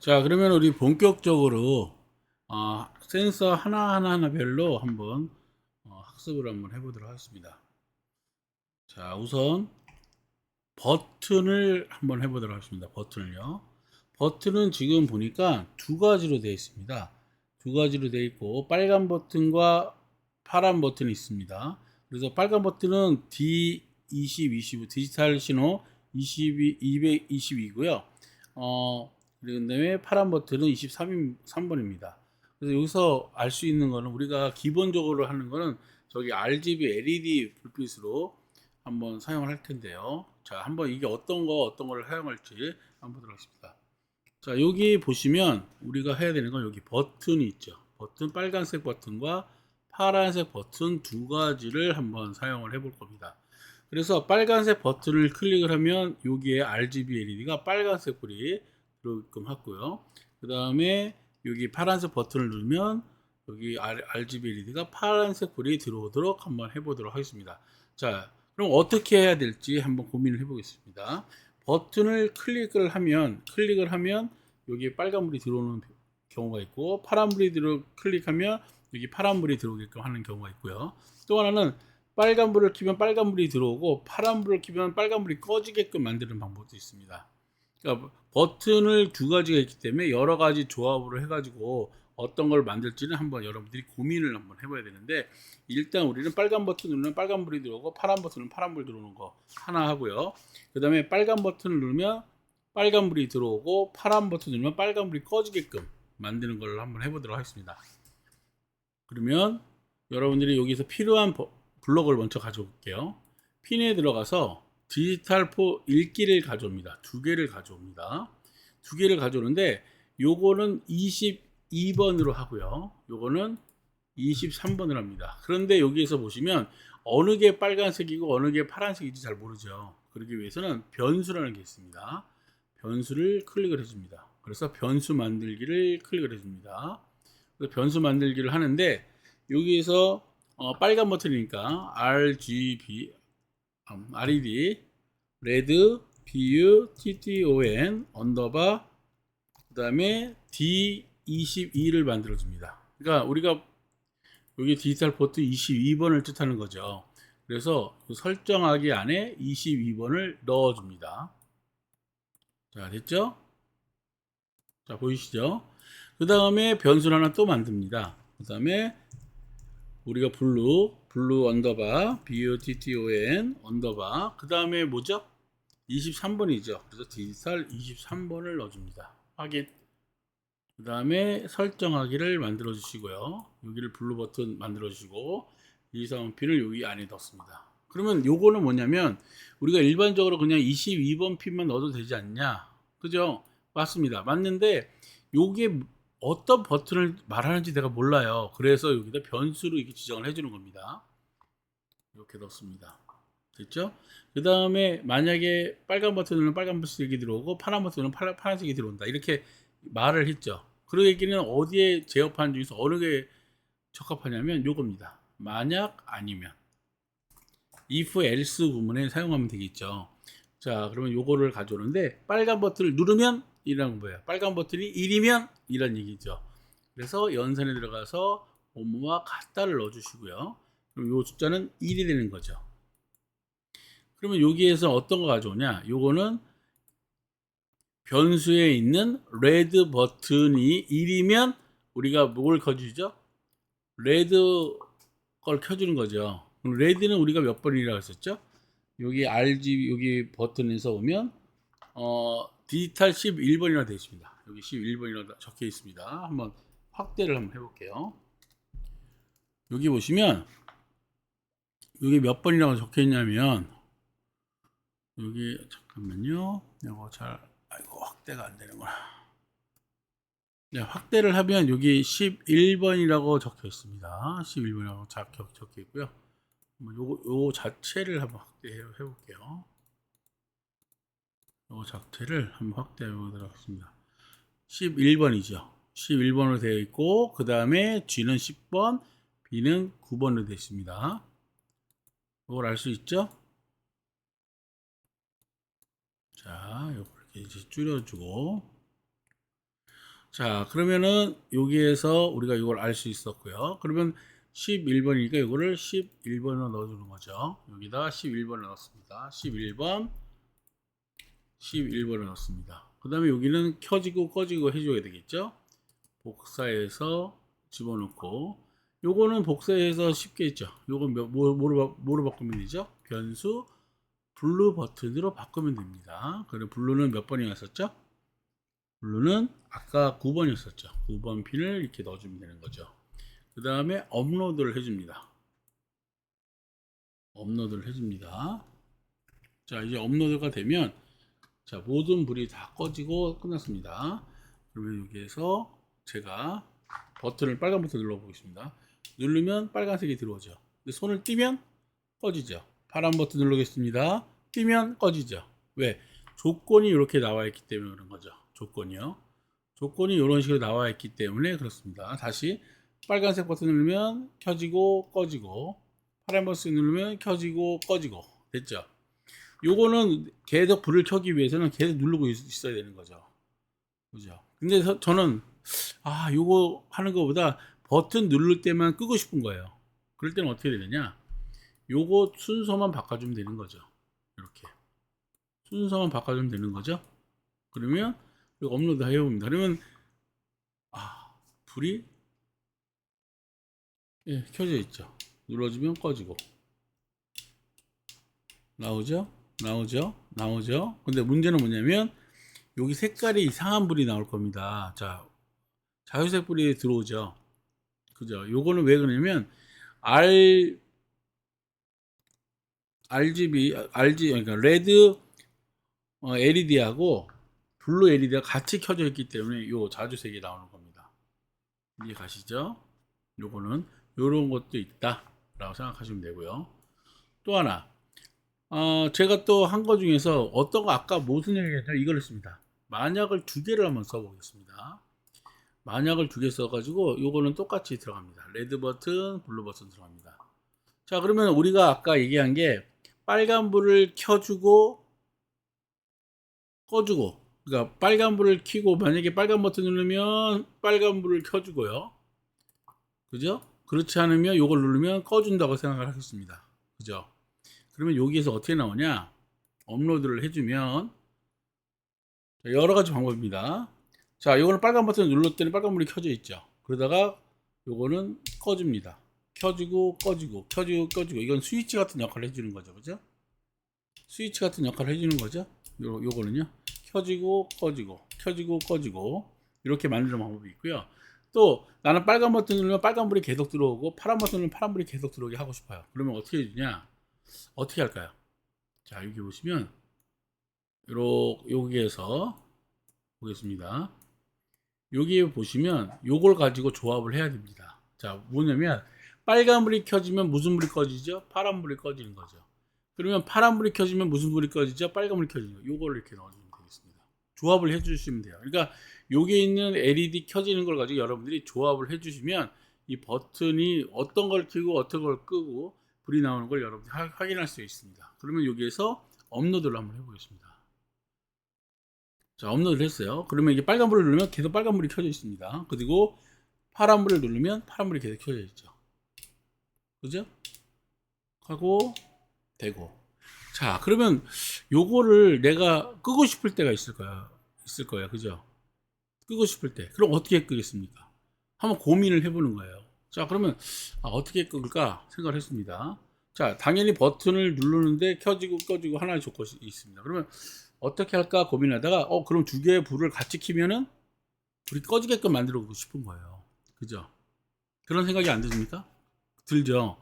자, 그러면 우리 본격적으로 센서 하나하나별로 한번 학습을 한번 해보도록 하겠습니다. 자, 우선 버튼을 한번 해보도록 하겠습니다. 버튼을요. 버튼은 지금 보니까 두 가지로 되어 있습니다. 두 가지로 되어 있고 빨간 버튼과 파란 버튼이 있습니다. 그래서 빨간 버튼은 D20, 25 디지털 신호 22, 222고요. 그다음에 파란 버튼은 23번입니다. 그래서 여기서 알 수 있는 거는 우리가 기본적으로 하는 거는 저기 RGB LED 불빛으로 한번 사용을 할 텐데요. 자, 한번 이게 어떤 거를 사용할지 한번 보도록 하겠습니다. 자, 여기 보시면 우리가 해야 되는 건 여기 버튼이 있죠. 버튼, 빨간색 버튼과 파란색 버튼 두 가지를 한번 사용을 해볼 겁니다. 그래서 빨간색 버튼을 클릭을 하면 여기에 RGB LED가 빨간색 불이 들어오게끔 하고요. 그 다음에 여기 파란색 버튼을 누르면 여기 RGB LED가 파란색 불이 들어오도록 한번 해보도록 하겠습니다. 자, 그럼 어떻게 해야 될지 한번 고민을 해보겠습니다. 버튼을 클릭을 하면 여기 빨간불이 들어오는 경우가 있고 파란불이 클릭하면 여기 파란불이 들어오게끔 하는 경우가 있고요. 또 하나는 빨간불을 켜면 빨간불이 들어오고 파란불을 켜면 빨간불이 꺼지게끔 만드는 방법도 있습니다. 그러니까 버튼을 두 가지가 있기 때문에 여러 가지 조합으로 해가지고 어떤 걸 만들지는 한번 여러분들이 고민을 한번 해봐야 되는데, 일단 우리는 빨간 버튼 누르면 빨간불이 들어오고 파란 버튼은 파란불 들어오는 거 하나 하고요. 그 다음에 빨간 버튼을 누르면 빨간불이 들어오고 파란 버튼 누르면 빨간불이 꺼지게끔 만드는 걸 한번 해보도록 하겠습니다. 그러면 여러분들이 여기서 필요한 블록을 먼저 가져올게요. 핀에 들어가서 디지털 포 읽기를 가져옵니다. 두 개를 가져옵니다. 두 개를 가져오는데 요거는 22번으로 하고요. 요거는 23번을 합니다. 그런데 여기에서 보시면 어느 게 빨간색이고 어느 게 파란색인지 잘 모르죠. 그러기 위해서는 변수라는 게 있습니다. 변수를 클릭을 해줍니다. 그래서 변수 만들기를 클릭을 해줍니다. 그래서 변수 만들기를 하는데 여기에서 빨간 버튼이니까 RGB, LED, 레드, BU, TTON, 언더바, 그 다음에 D22를 만들어줍니다. 그러니까 우리가 여기 디지털 포트 22번을 뜻하는 거죠. 그래서 그 설정하기 안에 22번을 넣어줍니다. 자, 됐죠? 자, 보이시죠? 그 다음에 변수를 하나 또 만듭니다. 그 다음에 우리가 블루 언더바, BUTTON 언더바, 그 다음에 뭐죠? 23번이죠. 그래서 디지털 23번을 넣어줍니다. 확인. 그 다음에 설정하기를 만들어 주시고요. 여기를 블루 버튼 만들어 주시고 이상핀을 여기 안에 넣습니다. 그러면 요거는 뭐냐면 우리가 일반적으로 그냥 22번 핀만 넣어도 되지 않냐? 그죠? 맞습니다. 맞는데 요게 어떤 버튼을 말하는지 내가 몰라요. 그래서 여기다 변수로 이렇게 지정을 해주는 겁니다. 이렇게 넣습니다. 됐죠? 그 다음에 만약에 빨간 버튼은 빨간색이 들어오고 파란 버튼은 파란색이 들어온다. 이렇게 말을 했죠. 그 얘기는 어디에 제어판 중에서 어느 게 적합하냐면 요겁니다. 만약 아니면 if else 구문에 사용하면 되겠죠. 자, 그러면 요거를 가져오는데 빨간 버튼을 누르면 이라는 거예요. 빨간 버튼이 1이면 이란 얘기죠. 그래서 연산에 들어가서 뭐뭐와 같다를 넣어주시고요. 그럼 요 숫자는 1이 되는 거죠. 그러면 여기에서 어떤 거 가져오냐? 요거는 변수에 있는 레드 버튼이 1이면 우리가 뭘 켜주죠? 레드 걸 켜주는 거죠. 그럼 레드는 우리가 몇 번이라고 했었죠? 여기 RGB 여기 버튼에서 오면 디지털 11번이라고 되어 있습니다. 여기 11번이라고 적혀 있습니다. 한번 확대를 한번 해볼게요. 여기 보시면 여기 몇 번이라고 적혀 있냐면 여기 잠깐만요. 이거 아이고 확대가 안 되는구나. 네, 확대를 하면 여기 11번이라고 적혀 있습니다. 11번이라고 적혀 있고요. 요 자체를 한번 확대해 볼게요. 요 자체를 한번 확대해 보도록 하겠습니다. 11번이죠. 11번으로 되어 있고 그 다음에 G는 10번, B는 9번으로 되어 있습니다. 이걸 알 수 있죠? 자, 이렇게 이제 줄여주고 자, 그러면은 여기에서 우리가 이걸 알 수 있었고요. 그러면 11번이니까 이거를 11번으로 넣어주는 거죠. 여기다 11번을 넣었습니다. 11번을 넣었습니다. 그 다음에 여기는 켜지고 꺼지고 해줘야 되겠죠. 복사해서 집어넣고, 요거는 복사해서 쉽게 했죠. 요건 뭐로 바꾸면 되죠? 변수 블루 버튼으로 바꾸면 됩니다. 그리고 블루는 몇 번이 왔었죠? 블루는 아까 9번이었었죠. 9번 핀을 이렇게 넣어주면 되는 거죠. 그 다음에 업로드를 해줍니다. 업로드를 해줍니다. 자, 이제 업로드가 되면, 자, 모든 불이 다 꺼지고 끝났습니다. 그러면 여기에서 제가 버튼을 빨간 버튼 눌러보겠습니다. 누르면 빨간색이 들어오죠. 근데 손을 띄면 꺼지죠. 파란 버튼 누르겠습니다. 띄면 꺼지죠. 왜? 조건이 이렇게 나와 있기 때문에 그런 거죠. 조건이요. 조건이 이런 식으로 나와 있기 때문에 그렇습니다. 다시 빨간색 버튼 누르면 켜지고 꺼지고, 파란 버튼 누르면 켜지고 꺼지고. 됐죠? 요거는 계속 불을 켜기 위해서는 계속 누르고 있어야 되는 거죠. 그죠? 근데 저는 요거 하는 것보다 버튼 누를 때만 끄고 싶은 거예요. 그럴 때는 어떻게 되느냐? 요거 순서만 바꿔주면 되는 거죠. 이렇게 순서만 바꿔주면 되는 거죠. 그러면 이거 업로드 해봅니다. 그러면 불이 켜져 있죠. 눌러주면 꺼지고 나오죠. 근데 문제는 뭐냐면 여기 색깔이 이상한 불이 나올 겁니다. 자, 자유색 불이 들어오죠. 그죠? 요거는 왜 그러냐면 그러니까 레드 LED하고 블루 LED가 같이 켜져 있기 때문에 요 자주색이 나오는 겁니다. 이해 가시죠? 요거는 요런 것도 있다 라고 생각하시면 되고요. 또 하나 제가 또 한 거 중에서 어떤 거 아까 무슨 얘기했죠? 이걸 했습니다. 만약을 두 개를 한번 써보겠습니다. 만약을 두 개 써가지고 요거는 똑같이 들어갑니다. 레드 버튼, 블루 버튼 들어갑니다. 자, 그러면 우리가 아까 얘기한 게 빨간 불을 켜주고 꺼주고, 그러니까 빨간 불을 켜고 만약에 빨간 버튼 누르면 빨간 불을 켜주고요. 그죠? 그렇지 않으면 요걸 누르면 꺼준다고 생각을 하겠습니다. 그죠? 그러면 여기에서 어떻게 나오냐? 업로드를 해주면 여러 가지 방법입니다. 자, 요거는 빨간 버튼 눌렀을 때는 빨간 불이 켜져 있죠. 그러다가 요거는 꺼줍니다. 켜주고 꺼지고 켜주고 꺼지고, 이건 스위치 같은 역할을 해주는 거죠. 그죠? 스위치 같은 역할을 해주는 거죠. 요거는요. 켜지고 꺼지고 켜지고 꺼지고 이렇게 만드는 방법이 있고요. 또 나는 빨간 버튼 누르면 빨간불이 계속 들어오고 파란 버튼 누르면 파란불이 계속 들어오게 하고 싶어요. 그러면 어떻게 해주냐? 어떻게 할까요? 자, 여기 보시면 여기에서 보겠습니다. 여기에 보시면 요걸 가지고 조합을 해야 됩니다. 자, 뭐냐면 빨간불이 켜지면 무슨 불이 꺼지죠? 파란불이 꺼지는 거죠. 그러면 파란불이 켜지면 무슨 불이 꺼지죠? 빨간불이 켜지는 거. 요거를 이렇게 넣어주면 되겠습니다. 조합을 해주시면 돼요. 그러니까 여기에 있는 LED 켜지는 걸 가지고 여러분들이 조합을 해주시면 이 버튼이 어떤 걸 켜고 어떤 걸 끄고 불이 나오는 걸 여러분들이 확인할 수 있습니다. 그러면 여기에서 업로드를 한번 해보겠습니다. 자, 업로드를 했어요. 그러면 이게 빨간불을 누르면 계속 빨간불이 켜져 있습니다. 그리고 파란불을 누르면 파란불이 계속 켜져 있죠. 그죠? 하고 되고. 자, 그러면 요거를 내가 끄고 싶을 때가 있을 거야. 그죠? 끄고 싶을 때. 그럼 어떻게 끄겠습니까? 한번 고민을 해보는 거예요. 자, 그러면 어떻게 끄을까 생각을 했습니다. 자, 당연히 버튼을 누르는데 켜지고 꺼지고 하나의 조건이 있습니다. 그러면 어떻게 할까 고민하다가 그럼 두 개의 불을 같이 켜면은 불이 꺼지게끔 만들어 보고 싶은 거예요. 그죠? 그런 생각이 안 드십니까? 들죠?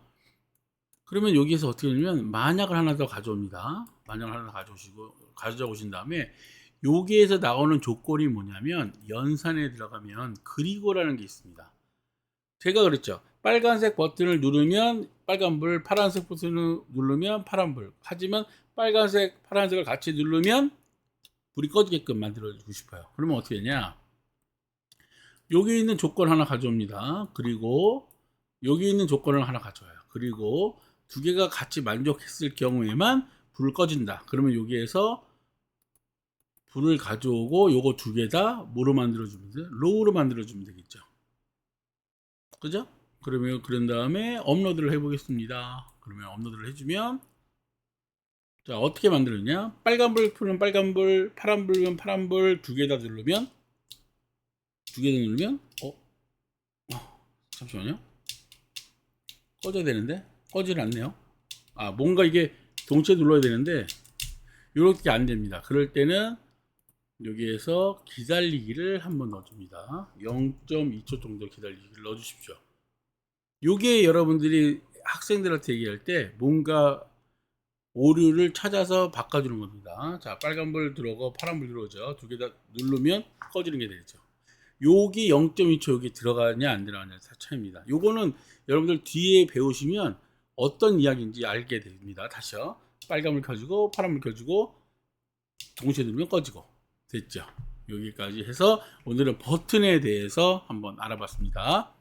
그러면 여기에서 어떻게 하냐면 만약을 하나 더 가져옵니다. 만약을 하나 가져오신 다음에 여기에서 나오는 조건이 뭐냐면 연산에 들어가면 그리고라는 게 있습니다. 제가 그랬죠. 빨간색 버튼을 누르면 빨간불, 파란색 버튼을 누르면 파란불. 하지만 빨간색, 파란색을 같이 누르면 불이 꺼지게끔 만들어주고 싶어요. 그러면 어떻게 되냐? 여기 있는 조건 하나 가져옵니다. 그리고 여기 있는 조건을 하나 가져와요. 그리고 두 개가 같이 만족했을 경우에만 불을 꺼진다. 그러면 여기에서 불을 가져오고 요거 두 개 다 뭐로 만들어주면 돼? 로우로 만들어주면 되겠죠. 그죠? 그러면 그런 다음에 업로드를 해보겠습니다. 그러면 업로드를 해주면 자 어떻게 만들었냐? 빨간불 푸는 빨간불, 파란불은 파란불 두 개 다 누르면 잠시만요. 꺼져야 되는데 꺼지질 않네요. 아 뭔가 이게 동시에 눌러야 되는데 이렇게 안 됩니다. 그럴 때는 여기에서 기다리기를 한번 넣어줍니다. 0.2초 정도 기다리기를 넣어주십시오. 요게 여러분들이 학생들한테 얘기할 때 뭔가 오류를 찾아서 바꿔주는 겁니다. 자, 빨간불 들어오고 파란불 들어오죠. 두 개 다 누르면 꺼지는 게 되죠. 요기 0.2초 여기 들어가냐 안 들어가냐 차이입니다. 요거는 여러분들 뒤에 배우시면 어떤 이야기인지 알게 됩니다. 다시요. 빨간불 켜주고 파란불 켜주고 동시에 누르면 꺼지고 됐죠. 여기까지 해서 오늘은 버튼에 대해서 한번 알아봤습니다.